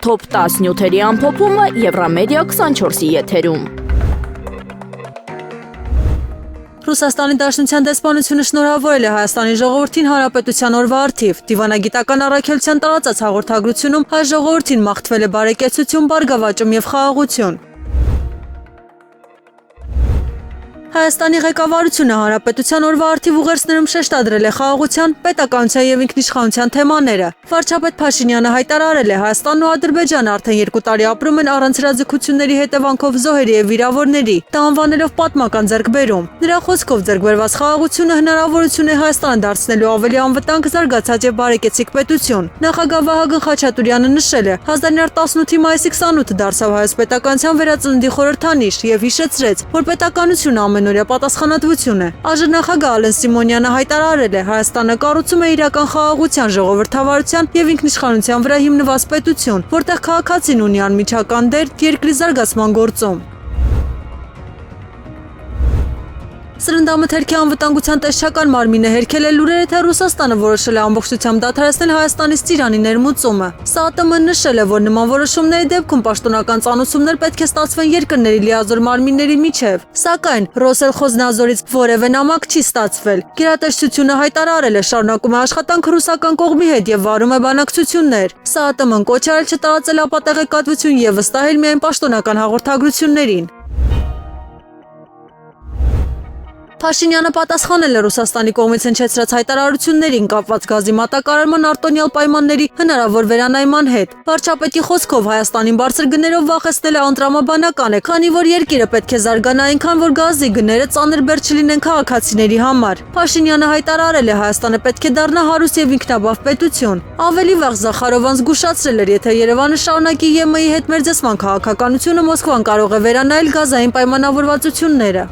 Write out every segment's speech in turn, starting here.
Թոփ 10 նյութերի ամփոփումը Եվրամեդիա 24-ի եթերում։ Ռուսաստանի Դաշնության դեսպանությունը շնորհավորել է Հայաստանի ժողովրդին Հանրապետության օրվա առթիվ։ Դիվանագիտական առաքելության տարածած հաղորդագրությունում հայ ժողովրդին մաղթվել է բարեկեցություն, բարգավաճում եւ խաղաղություն։ Հայաստանի ղեկավարությունը Հանրապետության օրվա առթիվ ուղերձներում շեշտադրել է խաղաղության, պետականության եւ ինքնիշխանության թեմաները։ Վարչապետ Փաշինյանը հայտարարել է Հայաստանն ու Ադրբեջանը արդեն 2 տարի ապրում են առանց հրաձգությունների հետևանքով զոհերի եւ վիրավորների, դա անվանելով պատմական ձեռքբերում։ Նրա խոսքով ձեռքբերված խաղաղությունը հնարավորություն է Հայաստանը դարձնելու ավելի անվտանգ, զարգացած եւ բարեկեցիկ պետություն։ Նախագահ Վահագն Խաչատուրյանը նշել է. 1918-ի մայիսի 28-ը դարձավ հայոց պետականության վերածննդի խորհրդանիշ եւ հիշեցրեց, որ պետականությունը ամենօրյա պատասխանատվություն է։ Այժմ նախագահ Ալեն Սիմոնյանը հայտարարել է Հայաստանը կառուցում է իրական խաղաղության, ժողովրդավարության եւ ինքնիշխանության վրա հիմնված պետություն, որտեղ քաղաքացին ունի անմիջական դեր երկրի զարգացման գործում։ Սրնդամթերքի անվտանգության տեսչական մարմինը հերքել է լուրերը, թե Ռուսաստանը որոշել է ամբողջությամբ դադարեցնել Հայաստանից Ծիրանի ներմուծումը։ ՍԱՏՄ-ն նշել է, որ նման որոշումների դեպքում պաշտոնական ծանուցումներ պետք է ստացվեն երկրների լիազոր մարմինների միջև։ Սակայն Ռոսելխոզնազորից որևէ նամակ չի ստացվել։ Գերատեսչությունը հայտարարել է շարունակում է աշխատանք ռուսական կողմի հետ եւ վարում է բանակցություններ։ ՍԱՏՄ-ն կոչ արել չտարածել ապատեղեկատվություն եւ վստահել միայն պաշտոնական հաղորդագրություններին։ Փաշինյանը պատասխանել է Ռուսաստանի կողմից հնչեցրած հայտարարություններին կապված գազի մատակարարման արտոնյալ պայմանների հնարավոր վերանայման հետ։ Վարչապետի խոսքով Հայաստանին բարձր գներով վախեցնել է անտրամաբանական է, քանի որ երկիրը պետք է զարգանա այնքան, որ գազի գները ծանր բեր չլինեն քաղաքացիների համար։ Փաշինյանը հայտարարել է Հայաստանը պետք է դառնա հարուստ եւ ինքնաբավ պետություն։ Ավելի վաղ Զախարովան զգուշացրել էր, եթե Երևանը շարունակի ԵՄ-ի հետ մերձեցման քաղաքականությունը, Մոսկվան կարող է վերանայել գազային պայմանավորվածությունները։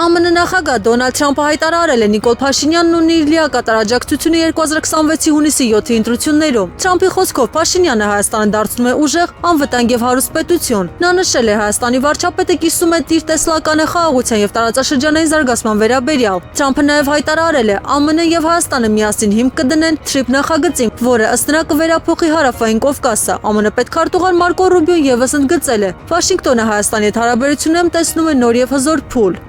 ԱՄՆ նախագահ Դոնալդ Թրամփը հայտարարել է Նիկոլ Փաշինյանն ունի իր լիակատար աջակցությունը 2026-ի հունիսի 7-ի ընտրություններում։ Թրամփի խոսքով Փաշինյանը Հայաստանը դարձնում է ուժեղ, անվտանգ եւ հարուստ պետություն։ Նա նշել է Հայաստանի վարչապետը կիսում է իր տեսլականը խաղաղության եւ տարածաշրջանային զարգացման վերաբերյալ։ Թրամփը նաեւ հայտարարել է ԱՄՆ-ը եւ Հայաստանը միասին հիմք կդնեն TRIP նախագծին, որը ըստ նրա կվերափոխի Հարավային Կովկասը։ ԱՄՆ պետքարտուղար Մարկո Ռուբիոն եւս ընդգծել է. Վաշինգտոնը Հայաստանի հետ հարաբերություններում տեսնում է նոր եւ հզոր փուլ։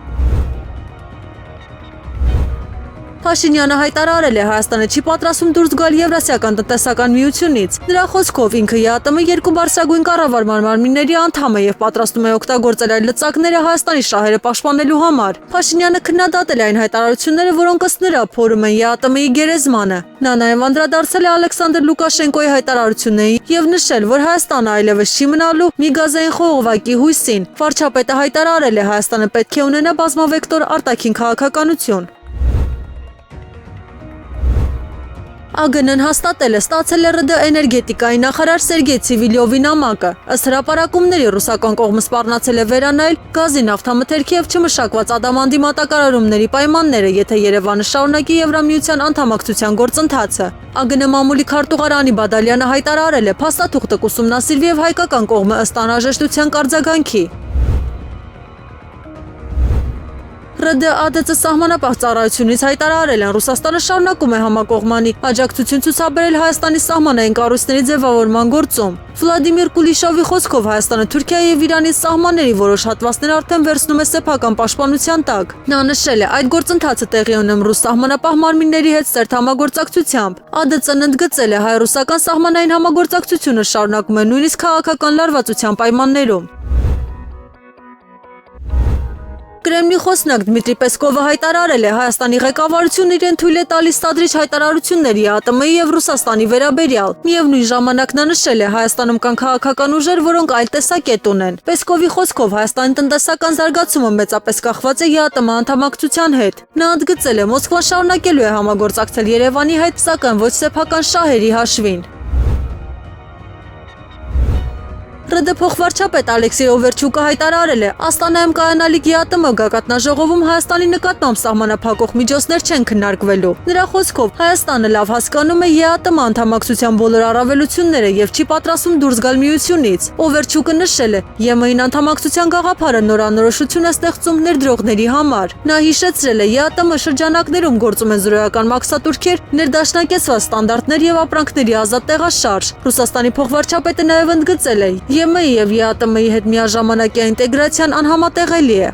Փաշինյանը հայտարարել է Հայաստանը չի պատրաստվում դուրս գալ Եվրասիական տնտեսական միությունից։ Նրա խոսքով ինքը ԵԱՏՄ երկու բարձրագույն կառավարման մարմինների անդամ է եւ պատրաստում է օգտագործել այդ լծակները Հայաստանի շահերը պաշտպանելու համար։ Փաշինյանը քննադատել է այն հայտարարությունները, որոնք ըստ նրա փորում են ԵԱՏՄ-ի գերեզմանը։ Նա նաեւ անդրադարձել է Ալեքսանդր Լուկաշենկոյի հայտարարություններին եւ նշել, որ Հայաստանը այլևս չի մնալու մի գազային խողովակի հույսին։ Վարչապետը հայտարարել է Հայաստանը պետք է ունենա բազմավեկտոր արտաքին քաղաքականություն։ ԱԳՆ-ն հաստատել է ստացել է ՌԴ էներգետիկայի նախարար Սերգեյ Ցիվիլյովի նամակը։ Ըստ հրապարակումների ռուսական կողմը սպառնացել է վերանայել գազի նավթամթերքի եւ չմշակված ադամանդի մատակարարումների պայմանները, եթե Երևանը շարունակի Եվրամիության անդամակցության գործընթացը։ ԱԳՆ մամուլի քարտուղար Անի Բադալյանը հայտարարել է փաստաթուղթը կուսումնասիրվի եւ հայկական կողմը ըստ անհրաժեշտության կարձագանքի։ ՌԴ ԱԴՑ սահմանապահ ծառայությունից հայտարարել են Ռուսաստանը շարունակում է համակողմանի աջակցություն ցուցաբերել Հայաստանի սահմանային կառույցների ձևավորման գործում։ Վլադիմիր Կուլիշովի խոսքով Հայաստանը Թուրքիայի եւ Իրանի սահմանների որոշ հատվածներ արդեն վերցնում է սեփական պաշտպանության տակ։ Նա նշել է, այդ գործընթացը տեղի ունեմ ռուս սահմանապահ մարմինների հետ ծերտ համագործակցությամբ։ ԱԴՑ-ն ընդգծել է հայ-ռուսական սահմանային համագործակցությունը շարունակում է նույնիսկ քաղաքական լարվածության պայմաններում։ Կրեմլի խոսնակ Դմիտրի Պեսկովը հայտարարել է Հայաստանի ղեկավարությունն իրեն թույլ է տալիս սադրիչ հայտարարություններ ԵԱՏՄ-ի եւ Ռուսաստանի վերաբերյալ։ Միևնույն ժամանակ նա նշել է Հայաստանում կան քաղաքական ուժեր, որոնք այլ տեսակետ ունեն։ Պեսկովի խոսքով Հայաստանի տնտեսական զարգացումը մեծապես կախված է ԵԱՏՄ անդամակցության հետ։ Նա ընդգծել է Մոսկվան շարունակելու է համագործակցել Երևանի հետ, սակայն ոչ սեփական շահերի հաշվին։ ՌԴ փոխվարչապետ Ալեքսեյ Օվերչուկը հայտարարել է, Աստանայում կայանալիք ԵԱՏՄ գագաթնաժողովում Հայաստանի նկատմամբ սահմանափակող միջոցներ չեն քննարկվելու։ Նրա խոսքով Հայաստանը լավ հասկանում է ԵԱՏՄ անդամակցության բոլոր առավելությունները եւ չի պատրաստվում դուրս գալ միությունից։ Օվերչուկը նշել է, ԵՄ-ին անդամակցության գաղափարը նորանորոշություն է ստեղծում ներդրողների համար։ Նա հիշեցրել է, ԵԱՏՄ շրջանակներում գործում են զրոյական մաքսատուրքեր, ներդաշնակեցված ստանդարտներ եւ ապրանքների ազատ տեղաշարժ։ Ռուսաստանի փոխվարչապետը նաեւ ընդգծել է, ԵՄ-ի եւ ԵԱՏՄ-ի հետ միաժամանակյա ինտեգրացիան անհամատեղելի է։